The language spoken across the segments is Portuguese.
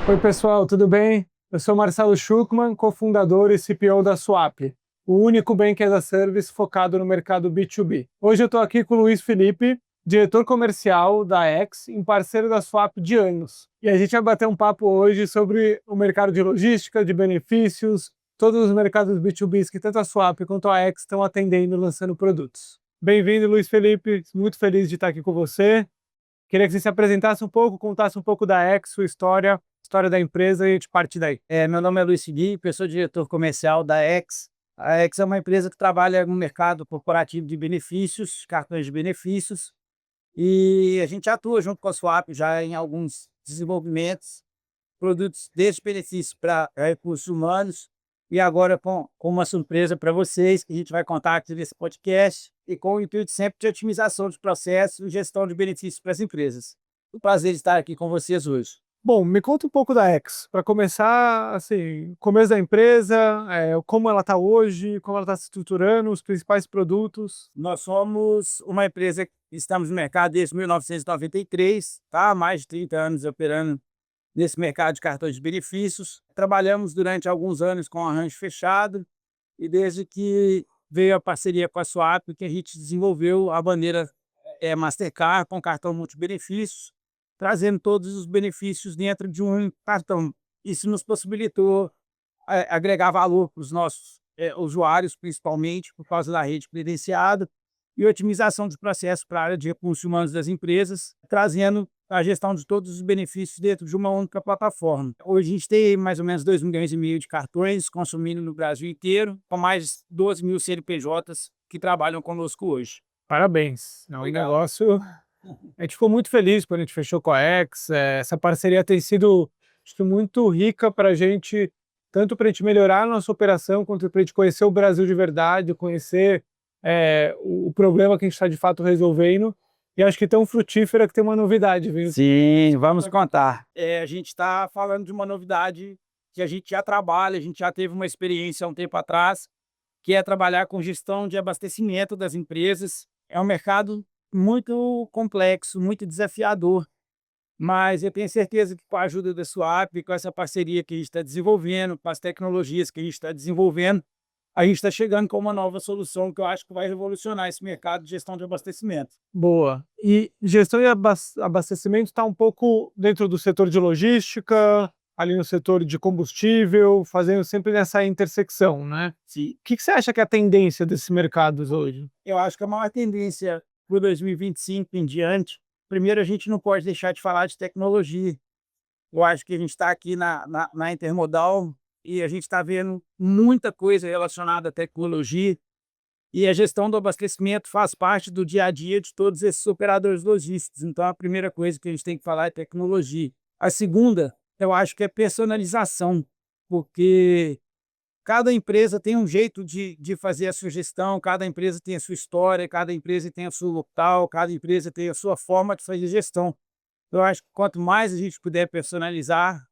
Oi, pessoal, tudo bem? Eu sou Marcelo Schuckmann, cofundador e CPO da Swap, o único Bank as a Service focado no mercado B2B. Hoje eu estou aqui com o Luiz Felipe, diretor comercial da X, em parceiro da Swap de anos. E a gente vai bater um papo hoje sobre o mercado de logística, de benefícios, todos os mercados B2Bs que tanto a Swap quanto a X estão atendendo e lançando produtos. Bem-vindo, Luiz Felipe, muito feliz de estar aqui com você. Queria que você se apresentasse um pouco, contasse um pouco da X, sua história da empresa e a gente parte daí. Meu nome é Luiz Felipe, eu sou diretor comercial da X. A X é uma empresa que trabalha no mercado corporativo de benefícios, cartões de benefícios, e a gente atua junto com a Swap já em alguns desenvolvimentos, produtos desde benefícios para recursos humanos, e agora com uma surpresa para vocês, que a gente vai contar aqui nesse podcast, e com o intuito sempre de otimização de processos e gestão de benefícios para as empresas. Um prazer estar aqui com vocês hoje. Bom, me conta um pouco da X. Para começar, assim, começo da empresa, como ela está hoje, como ela está se estruturando, os principais produtos. Nós somos uma empresa que estamos no mercado desde 1993, tá? Há mais de 30 anos operando nesse mercado de cartões de benefícios. Trabalhamos durante alguns anos com arranjo fechado e desde que veio a parceria com a Swap, que a gente desenvolveu a bandeira Mastercard com cartão multibenefícios, trazendo todos os benefícios dentro de um cartão. Isso nos possibilitou agregar valor para os nossos usuários, principalmente por causa da rede credenciada, e otimização de processos para a área de recursos humanos das empresas, trazendo a gestão de todos os benefícios dentro de uma única plataforma. Hoje a gente tem mais ou menos 2,5 milhões de cartões consumindo no Brasil inteiro, com mais de 12 mil CNPJs que trabalham conosco hoje. Parabéns. É um negócio... A gente ficou muito feliz quando a gente fechou com a X. Essa parceria tem sido, acho que, muito rica para a gente, tanto para a gente melhorar a nossa operação, quanto para a gente conhecer o Brasil de verdade, conhecer o problema que a gente está de fato resolvendo. E acho que tão frutífera que tem uma novidade, viu? Sim, vamos contar. A gente está falando de uma novidade que a gente já trabalha, a gente já teve uma experiência há um tempo atrás, que é trabalhar com gestão de abastecimento das empresas. É um mercado muito complexo, muito desafiador, mas eu tenho certeza que com a ajuda da Swap, com essa parceria que a gente está desenvolvendo, com as tecnologias que a gente está desenvolvendo, a gente está chegando com uma nova solução que eu acho que vai revolucionar esse mercado de gestão de abastecimento. Boa. E gestão de abastecimento está um pouco dentro do setor de logística, ali no setor de combustível, fazendo sempre nessa intersecção, né? Sim. O que você acha que é a tendência desses mercados hoje? Eu acho que a maior tendência para 2025 em diante, primeiro a gente não pode deixar de falar de tecnologia. Eu acho que a gente está aqui na Intermodal e a gente está vendo muita coisa relacionada à tecnologia, e a gestão do abastecimento faz parte do dia a dia de todos esses operadores logísticos. Então a primeira coisa que a gente tem que falar é tecnologia. A segunda, eu acho que é personalização, porque cada empresa tem um jeito de fazer a sua gestão, cada empresa tem a sua história, cada empresa tem a sua local, cada empresa tem a sua forma de fazer gestão. Eu acho que quanto mais a gente puder personalizar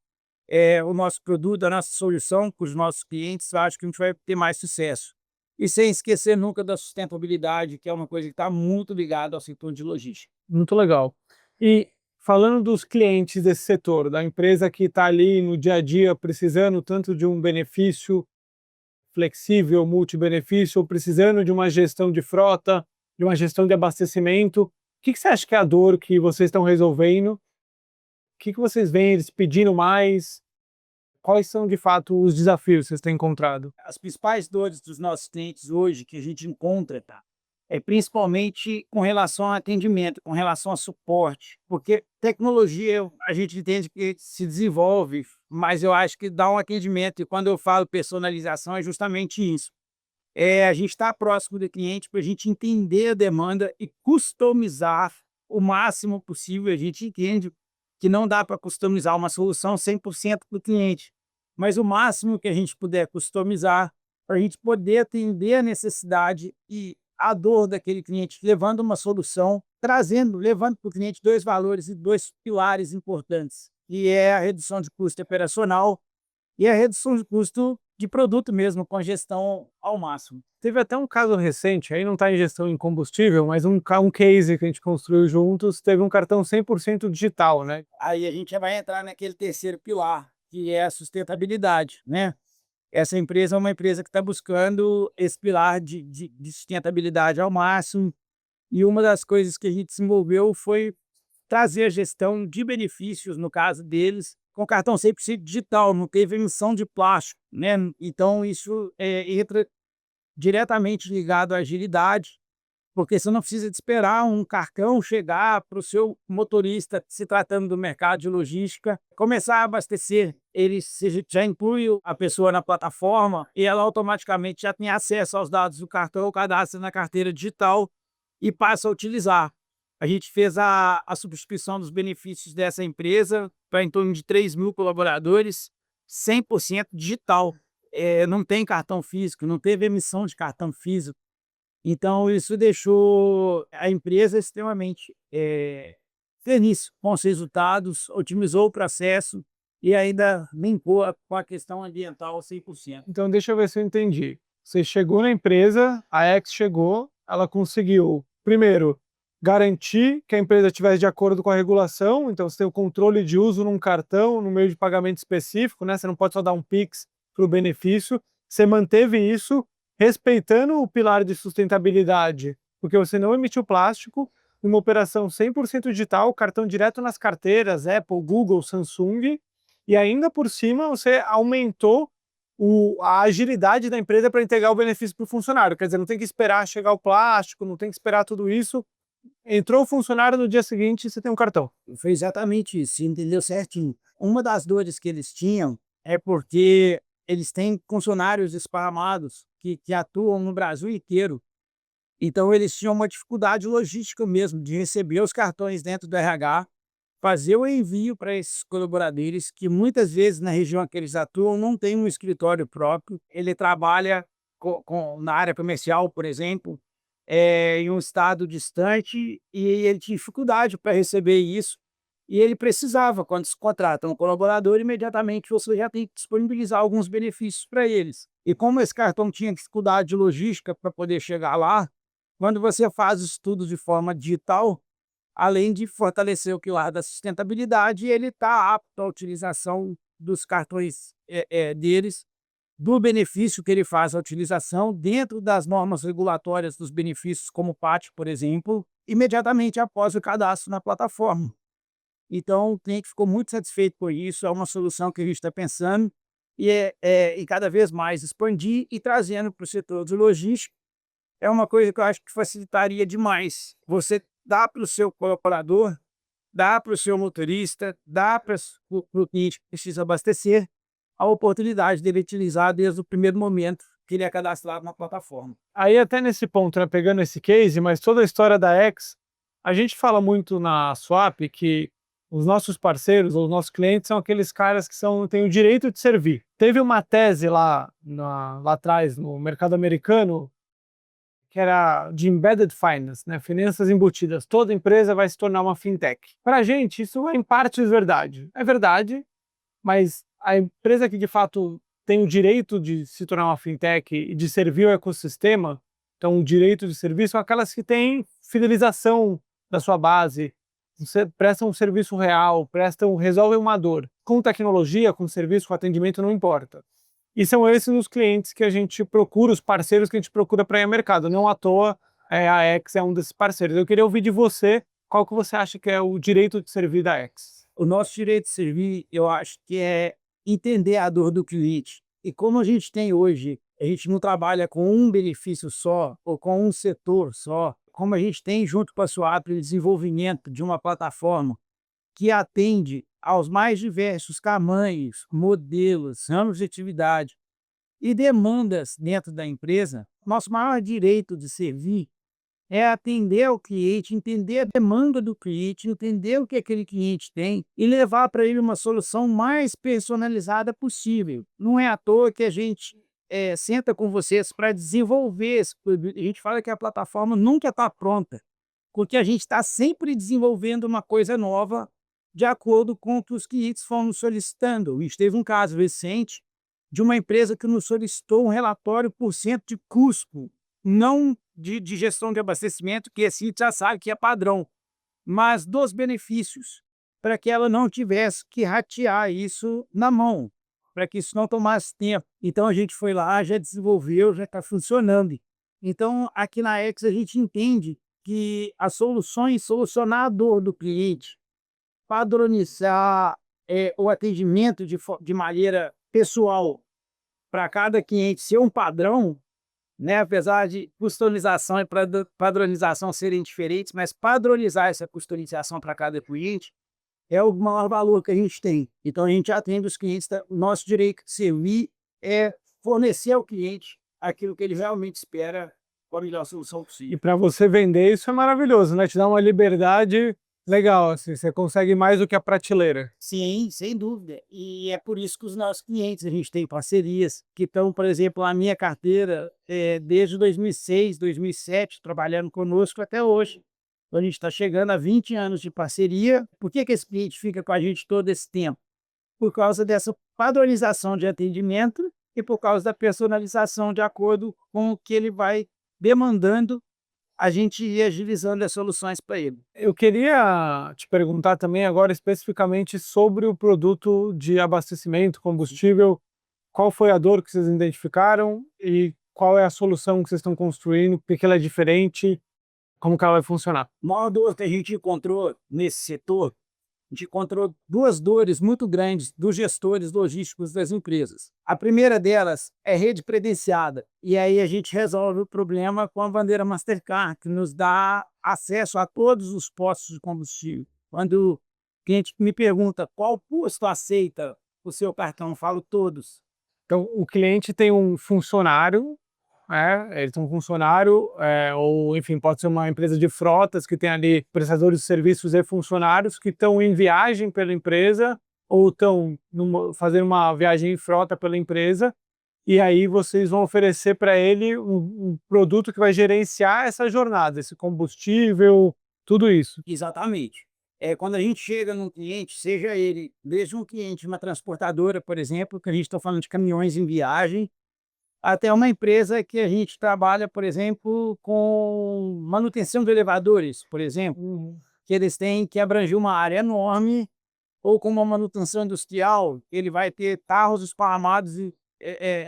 o nosso produto, a nossa solução com os nossos clientes, eu acho que a gente vai ter mais sucesso. E sem esquecer nunca da sustentabilidade, que é uma coisa que está muito ligada ao setor de logística. Muito legal. E falando dos clientes desse setor, da empresa que está ali no dia a dia precisando tanto de um benefício flexível, multibenefício, ou precisando de uma gestão de frota, de uma gestão de abastecimento, o que você acha que é a dor que vocês estão resolvendo? O que vocês veem eles pedindo mais? Quais são, de fato, os desafios que vocês têm encontrado? As principais dores dos nossos clientes hoje que a gente encontra, tá? Principalmente com relação a atendimento, com relação a suporte, porque tecnologia a gente entende que se desenvolve, mas eu acho que dá um atendimento, e quando eu falo personalização é justamente isso. A gente está próximo do cliente para a gente entender a demanda e customizar o máximo possível. A gente entende que não dá para customizar uma solução 100% para o cliente, mas o máximo que a gente puder customizar para a gente poder atender a necessidade e a dor daquele cliente, levando uma solução, levando para o cliente dois valores e dois pilares importantes, que é a redução de custo operacional e a redução de custo de produto mesmo, com a gestão ao máximo. Teve até um caso recente, aí não está em gestão em combustível, mas um case que a gente construiu juntos, teve um cartão 100% digital, né? Aí a gente já vai entrar naquele terceiro pilar, que é a sustentabilidade, né? Essa empresa é uma empresa que está buscando esse pilar de sustentabilidade ao máximo, e uma das coisas que a gente desenvolveu foi trazer a gestão de benefícios, no caso deles, com cartão 100% digital, não teve emissão de plástico, né? Então isso entra diretamente ligado à agilidade, porque você não precisa de esperar um cartão chegar para o seu motorista, se tratando do mercado de logística, começar a abastecer. Ele já inclui a pessoa na plataforma e ela automaticamente já tem acesso aos dados do cartão, cadastra na carteira digital e passa a utilizar. A gente fez a subscrição dos benefícios dessa empresa para em torno de 3.000 colaboradores, 100% digital. Não tem cartão físico, não teve emissão de cartão físico. Então, isso deixou a empresa extremamente feliz com os resultados, otimizou o processo e ainda limpou com a questão ambiental 100%. Então deixa eu ver se eu entendi. Você chegou na empresa, a X chegou, ela conseguiu, primeiro, garantir que a empresa estivesse de acordo com a regulação, então você tem o controle de uso num cartão, no meio de pagamento específico, né? Você não pode só dar um Pix para o benefício. Você manteve isso, respeitando o pilar de sustentabilidade, porque você não emitiu plástico, uma operação 100% digital, cartão direto nas carteiras, Apple, Google, Samsung, e ainda por cima você aumentou a agilidade da empresa para entregar o benefício para o funcionário. Quer dizer, não tem que esperar chegar o plástico, não tem que esperar tudo isso. Entrou o funcionário, no dia seguinte você tem um cartão. Foi exatamente isso, você entendeu certinho. Uma das dores que eles tinham é porque eles têm funcionários esparramados que atuam no Brasil inteiro. Então eles tinham uma dificuldade logística mesmo de receber os cartões dentro do RH, fazer o envio para esses colaboradores que muitas vezes na região que eles atuam não tem um escritório próprio. Ele trabalha na área comercial, por exemplo, em um estado distante e ele tinha dificuldade para receber isso. E ele precisava, quando se contrata um colaborador, imediatamente você já tem que disponibilizar alguns benefícios para eles. E como esse cartão tinha dificuldade de logística para poder chegar lá, quando você faz os estudos de forma digital, além de fortalecer o pilar da sustentabilidade, ele está apto à utilização dos cartões deles, do benefício que ele faz a utilização dentro das normas regulatórias dos benefícios, como o PAT, por exemplo, imediatamente após o cadastro na plataforma. Então, o cliente ficou muito satisfeito com isso, é uma solução que a gente está pensando e cada vez mais expandir e trazendo para o setor de logística. É uma coisa que eu acho que facilitaria demais. Você dá para o seu colaborador, dá para o seu motorista, dá para o cliente que precisa abastecer, a oportunidade dele utilizar desde o primeiro momento que ele é cadastrado na plataforma. Aí até nesse ponto, né, pegando esse case, mas toda a história da X, a gente fala muito na Swap que os nossos parceiros, ou os nossos clientes, são aqueles caras que têm o direito de servir. Teve uma tese lá atrás, no mercado americano, que era de embedded finance, né? Finanças embutidas. Toda empresa vai se tornar uma fintech. Para a gente, isso é em parte verdade. É verdade, mas a empresa que de fato tem o direito de se tornar uma fintech e de servir o ecossistema, então o direito de serviço, são aquelas que têm fidelização da sua base, prestam um serviço real, resolvem uma dor. Com tecnologia, com serviço, com atendimento, não importa. E são esses os clientes que a gente procura, os parceiros que a gente procura para ir ao mercado. Não à toa, a X é um desses parceiros. Eu queria ouvir de você, qual que você acha que é o direito de servir da X? O nosso direito de servir, eu acho que é entender a dor do cliente. E como a gente tem hoje, a gente não trabalha com um benefício só, ou com um setor só, como a gente tem junto com a Swap o desenvolvimento de uma plataforma que atende aos mais diversos tamanhos, modelos, ramos de atividade e demandas dentro da empresa, nosso maior direito de servir é atender ao cliente, entender a demanda do cliente, entender o que aquele cliente tem e levar para ele uma solução mais personalizada possível. Não é à toa que a gente senta com vocês para desenvolver esse produto. A gente fala que a plataforma nunca está pronta, porque a gente está sempre desenvolvendo uma coisa nova de acordo com o que os clientes foram solicitando. E teve um caso recente de uma empresa que nos solicitou um relatório por cento de custo, não de gestão de abastecimento, que esse já sabe que é padrão, mas dos benefícios, para que ela não tivesse que ratear isso na mão, para que isso não tomasse tempo. Então a gente foi lá, já desenvolveu, já está funcionando. Então aqui na X a gente entende que as soluções, solucionar a dor do cliente, padronizar o atendimento de maneira pessoal para cada cliente ser um padrão, né? Apesar de customização e padronização serem diferentes, mas padronizar essa customização para cada cliente é o maior valor que a gente tem. Então a gente atende os clientes, o nosso direito de servir é fornecer ao cliente aquilo que ele realmente espera com a melhor solução E possível. para você vender isso é maravilhoso, né? Te dá uma liberdade legal, assim, você consegue mais do que a prateleira. Sim, sem dúvida. E é por isso que os nossos clientes, a gente tem parcerias que estão, por exemplo, a minha carteira, desde 2006, 2007, trabalhando conosco até hoje. Então, a gente está chegando a 20 anos de parceria. Por que esse cliente fica com a gente todo esse tempo? Por causa dessa padronização de atendimento e por causa da personalização de acordo com o que ele vai demandando, a gente ir agilizando as soluções para ele. Eu queria te perguntar também agora especificamente sobre o produto de abastecimento, combustível. Qual foi a dor que vocês identificaram e qual é a solução que vocês estão construindo? Por que ela é diferente? Como que ela vai funcionar? A maior dor que a gente encontrou nesse setor, a gente encontrou duas dores muito grandes dos gestores logísticos das empresas. A primeira delas é rede credenciada, e aí a gente resolve o problema com a bandeira Mastercard, que nos dá acesso a todos os postos de combustível. Quando o cliente me pergunta qual posto aceita o seu cartão, eu falo todos. Então, o cliente tem um funcionário, ele tem um funcionário, ou enfim, pode ser uma empresa de frotas que tem ali prestadores de serviços e funcionários que estão em viagem pela empresa ou estão fazendo uma viagem em frota pela empresa, e aí vocês vão oferecer para ele um produto que vai gerenciar essa jornada, esse combustível, tudo isso. Exatamente. Quando a gente chega num cliente, seja ele desde um cliente de uma transportadora, por exemplo, que a gente está falando de caminhões em viagem, até uma empresa que a gente trabalha, por exemplo, com manutenção de elevadores, por exemplo, Uhum. que eles têm que abranger uma área enorme, ou com uma manutenção industrial, ele vai ter carros esparramados e,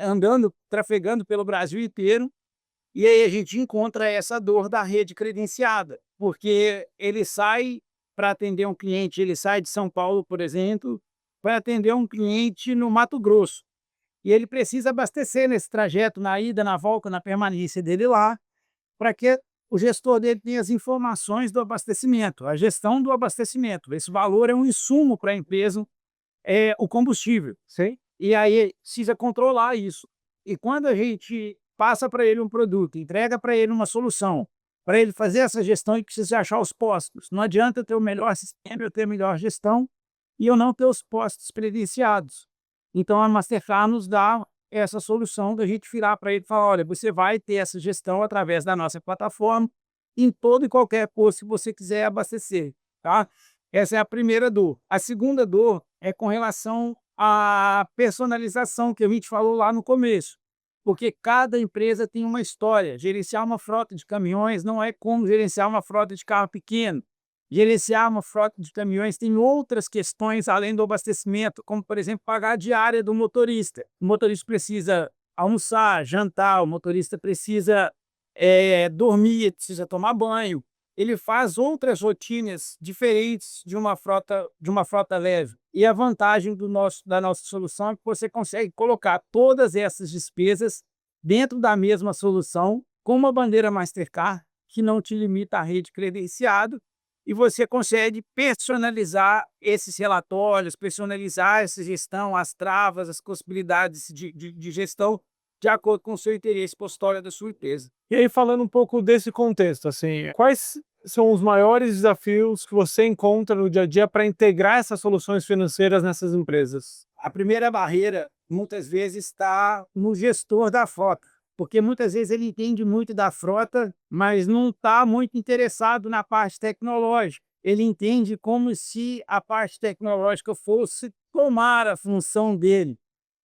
andando, trafegando pelo Brasil inteiro, e aí a gente encontra essa dor da rede credenciada, porque ele sai para atender um cliente, ele sai de São Paulo, por exemplo, para atender um cliente no Mato Grosso. E ele precisa abastecer nesse trajeto, na ida, na volta, na permanência dele lá, para que o gestor dele tenha as informações do abastecimento, a gestão do abastecimento. Esse valor é um insumo para a empresa, é o combustível. Sim. E aí precisa controlar isso. E quando a gente passa para ele um produto, entrega para ele uma solução, para ele fazer essa gestão, ele precisa achar os postos. Não adianta eu ter o melhor sistema, eu ter a melhor gestão e eu não ter os postos credenciados. Então a Mastercard nos dá essa solução da gente virar para ele e falar: olha, você vai ter essa gestão através da nossa plataforma em todo e qualquer posto que você quiser abastecer, tá? Essa é a primeira dor. A segunda dor é com relação à personalização que a gente falou lá no começo, porque cada empresa tem uma história. Gerenciar uma frota de caminhões não é como gerenciar uma frota de carro pequeno. Gerenciar uma frota de caminhões tem outras questões além do abastecimento, como, por exemplo, pagar a diária do motorista. O motorista precisa almoçar, jantar, o motorista precisa dormir, precisa tomar banho. Ele faz outras rotinas diferentes de uma frota leve. E a vantagem da nossa solução é que você consegue colocar todas essas despesas dentro da mesma solução, com uma bandeira Mastercard, que não te limita à rede credenciado, e você consegue personalizar esses relatórios, personalizar essa gestão, as travas, as possibilidades de gestão, de acordo com o seu interesse para a história da sua empresa. E aí, falando um pouco desse contexto, assim, quais são os maiores desafios que você encontra no dia a dia para integrar essas soluções financeiras nessas empresas? A primeira barreira, muitas vezes, está no gestor da frota, porque muitas vezes ele entende muito da frota, mas não está muito interessado na parte tecnológica. Ele entende como se a parte tecnológica fosse tomar a função dele.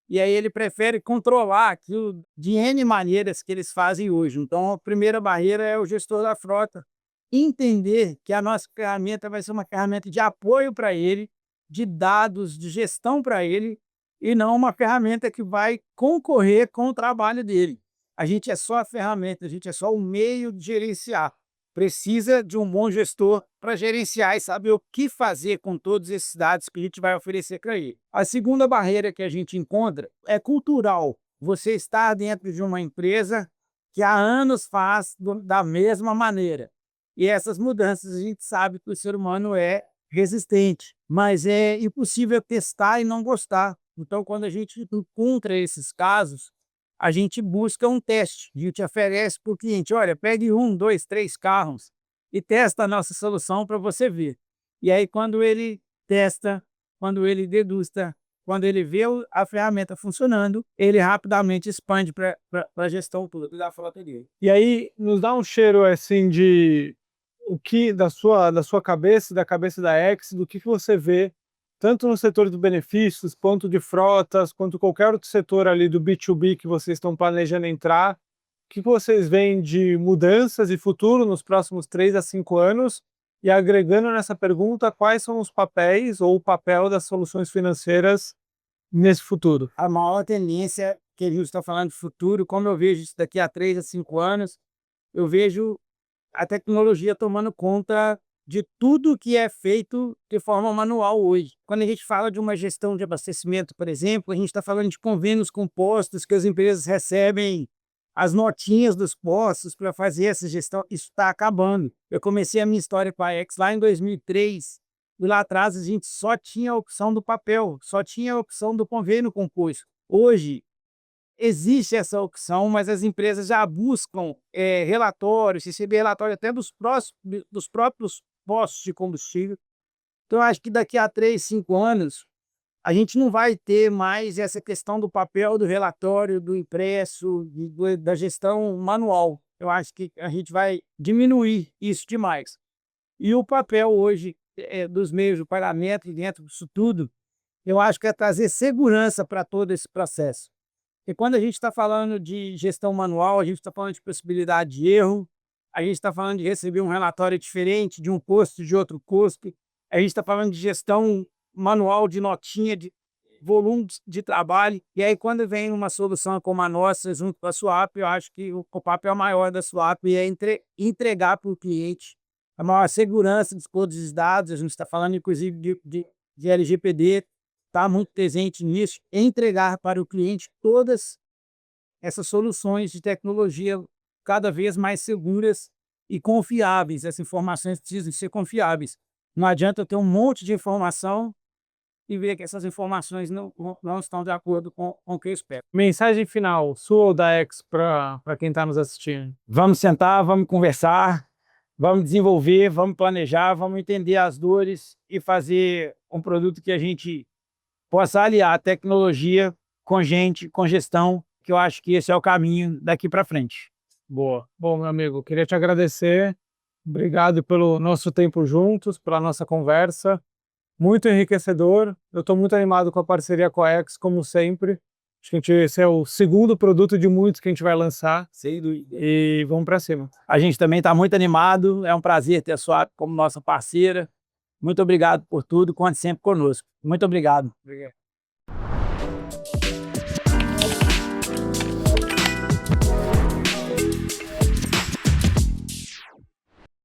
e aí ele prefere controlar aquilo de N maneiras que eles fazem hoje. Então, a primeira barreira é o gestor da frota entender que a nossa ferramenta vai ser uma ferramenta de apoio para ele, de dados, de gestão para ele, e não uma ferramenta que vai concorrer com o trabalho dele. A gente é só a ferramenta, a gente é só o meio de gerenciar. Precisa de um bom gestor para gerenciar e saber o que fazer com todos esses dados que a gente vai oferecer para ele. A segunda barreira que a gente encontra é cultural. Você está dentro de uma empresa que há anos faz da mesma maneira. E essas mudanças a gente sabe que o ser humano é resistente, mas é impossível testar e não gostar. Então, quando a gente encontra esses casos, a gente busca um teste. A gente oferece para o cliente, olha, pegue 1, 2, 3 carros e testa a nossa solução para você ver. E aí, quando ele testa, quando ele degusta, quando ele vê a ferramenta funcionando, ele rapidamente expande para a gestão toda da frota dele. E aí, nos dá um cheiro assim de o que da sua cabeça, da cabeça da X, do que você vê, tanto no setor dos benefícios, quanto de frotas, quanto qualquer outro setor ali do B2B que vocês estão planejando entrar, o que vocês veem de mudanças e futuro nos próximos 3 a 5 anos? E agregando nessa pergunta, quais são os papéis ou o papel das soluções financeiras nesse futuro? A maior tendência que a gente está falando de futuro, como eu vejo isso daqui a 3 a 5 anos, eu vejo a tecnologia tomando conta de tudo que é feito de forma manual hoje. Quando a gente fala de uma gestão de abastecimento, por exemplo, a gente está falando de convênios com postos que as empresas recebem as notinhas dos postos para fazer essa gestão. Isso está acabando. Eu comecei a minha história com a X lá em 2003, e lá atrás a gente só tinha a opção do papel, só tinha a opção do convênio com posto. Hoje, existe essa opção, mas as empresas já buscam relatórios, receber relatório até dos próprios postos de combustível. Então, eu acho que daqui a 3, 5 anos, a gente não vai ter mais essa questão do papel, do relatório, do impresso, da gestão manual. Eu acho que a gente vai diminuir isso demais. E o papel hoje dos meios de pagamento, e dentro disso tudo, eu acho que é trazer segurança para todo esse processo. E quando a gente está falando de gestão manual, a gente está falando de possibilidade de erro, a gente está falando de receber um relatório diferente de um custo de outro custo, a gente está falando de gestão manual de notinha, de volumes de trabalho. E aí, quando vem uma solução como a nossa, junto com a Suap, eu acho que o papel maior da Suap é entregar para o cliente a maior segurança de todos os dados. A gente está falando, inclusive, de LGPD, está muito presente nisso, entregar para o cliente todas essas soluções de tecnologia cada vez mais seguras e confiáveis. Essas informações precisam ser confiáveis. Não adianta eu ter um monte de informação e ver que essas informações não estão de acordo com o que eu espero. Mensagem final, sua ou da X, para quem está nos assistindo? Vamos sentar, vamos conversar, vamos desenvolver, vamos planejar, vamos entender as dores e fazer um produto que a gente possa aliar a tecnologia com gente, com gestão, que eu acho que esse é o caminho daqui para frente. Boa. Bom, meu amigo, queria te agradecer. Obrigado pelo nosso tempo juntos, pela nossa conversa. Muito enriquecedor. Eu estou muito animado com a parceria com a X, como sempre. Acho que esse é o segundo produto de muitos que a gente vai lançar. Sem dúvida. E vamos para cima. A gente também está muito animado. É um prazer ter a Suap como nossa parceira. Muito obrigado por tudo. Conte sempre conosco. Muito obrigado. Obrigado.